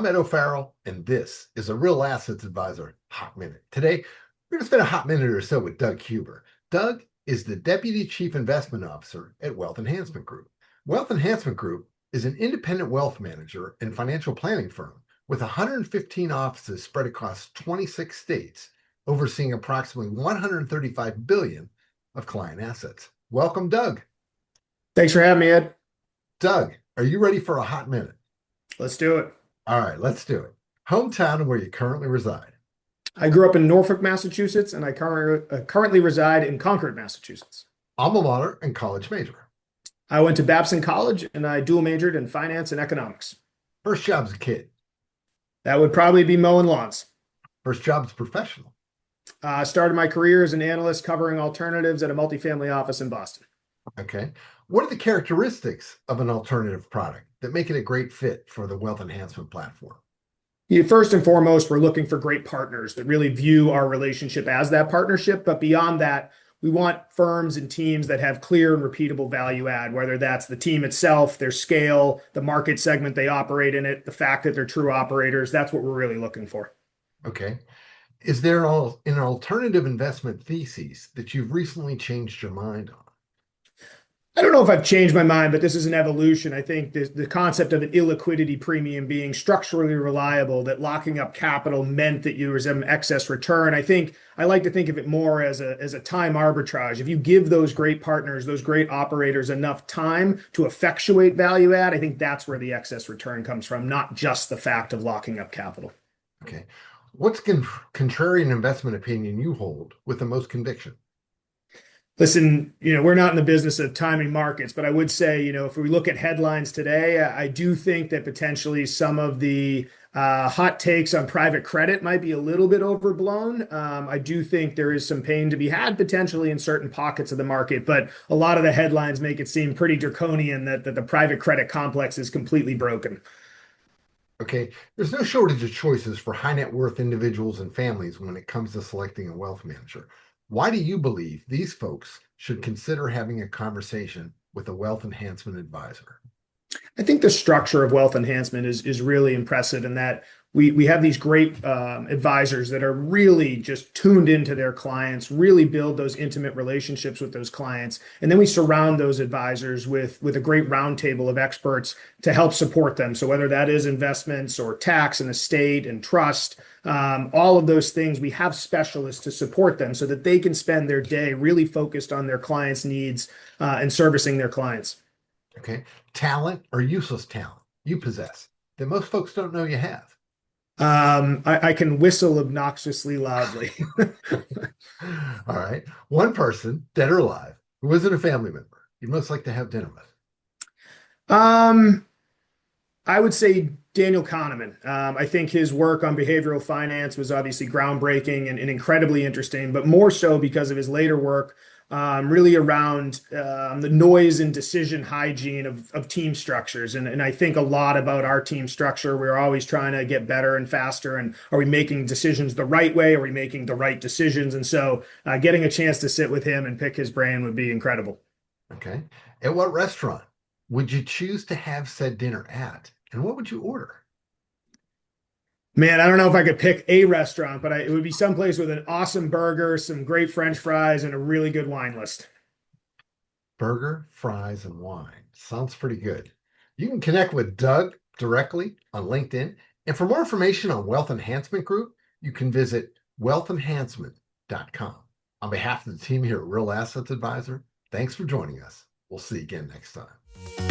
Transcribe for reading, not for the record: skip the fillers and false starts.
I'm Ed O'Farrell, and this is a Real Assets Advisor Hot Minute. Today, we're going to spend a hot minute or so with Doug Huber. Doug is the Deputy Chief Investment Officer at Wealth Enhancement Group. Wealth Enhancement Group is an independent wealth manager and financial planning firm with 115 offices spread across 26 states, overseeing approximately $135 billion of client assets. Welcome, Doug. Thanks for having me, Ed. Doug, are you ready for a hot minute? Let's do it. All right, let's do it. Hometown and where you currently reside. I grew up in Norfolk, Massachusetts, and I currently reside in Concord, Massachusetts. Alma mater and college major. I went to Babson College and I dual majored in finance and economics. First job as a kid. That would probably be mowing lawns. First job as professional. Started my career as an analyst covering alternatives at a multifamily office in Boston. Okay. What are the characteristics of an alternative product that make it a great fit for the wealth enhancement platform? First and foremost, we're looking for great partners that really view our relationship as that partnership. But beyond that, we want firms and teams that have clear and repeatable value add, whether that's the team itself, their scale, the market segment they operate in it, the fact that they're true operators. That's what we're really looking for. Okay. Is there an alternative investment thesis that you've recently changed your mind on? I don't know if I've changed my mind, but this is an evolution. I think the concept of an illiquidity premium being structurally reliable, that locking up capital meant that you were some excess return. I like to think of it more as a time arbitrage. If you give those great partners, those great operators enough time to effectuate value add, I think that's where the excess return comes from, not just the fact of locking up capital. Okay. What's contrarian investment opinion you hold with the most conviction? Listen, we're not in the business of timing markets, but I would say, if we look at headlines today, I do think that potentially some of the hot takes on private credit might be a little bit overblown. I do think there is some pain to be had potentially in certain pockets of the market, but a lot of the headlines make it seem pretty draconian that the private credit complex is completely broken. Okay. There's no shortage of choices for high net worth individuals and families when it comes to selecting a wealth manager. Why do you believe these folks should consider having a conversation with a wealth enhancement advisor? I think the structure of wealth enhancement is really impressive in that we have these great advisors that are really just tuned into their clients, really build those intimate relationships with those clients. And then we surround those advisors with a great roundtable of experts to help support them. So whether that is investments or tax and estate and trust, all of those things, we have specialists to support them so that they can spend their day really focused on their clients' needs and servicing their clients. Okay. Talent or useless talent you possess that most folks don't know you have. I can whistle obnoxiously loudly. All right. One person, dead or alive, who isn't a family member, you'd most like to have dinner with. Um, I would say Daniel Kahneman. I think his work on behavioral finance was obviously groundbreaking and incredibly interesting, but more so because of his later work, really around the noise and decision hygiene of team structures. And I think a lot about our team structure. We're always trying to get better and faster. And are we making decisions the right way? Are we making the right decisions? And so getting a chance to sit with him and pick his brain would be incredible. Okay. At what restaurant would you choose to have said dinner at? And what would you order? Man, I don't know if I could pick a restaurant, but it would be someplace with an awesome burger, some great French fries, and a really good wine list. Burger, fries, and wine. Sounds pretty good. You can connect with Doug directly on LinkedIn. And for more information on Wealth Enhancement Group, you can visit wealthenhancement.com. On behalf of the team here at Real Assets Advisor, thanks for joining us. We'll see you again next time.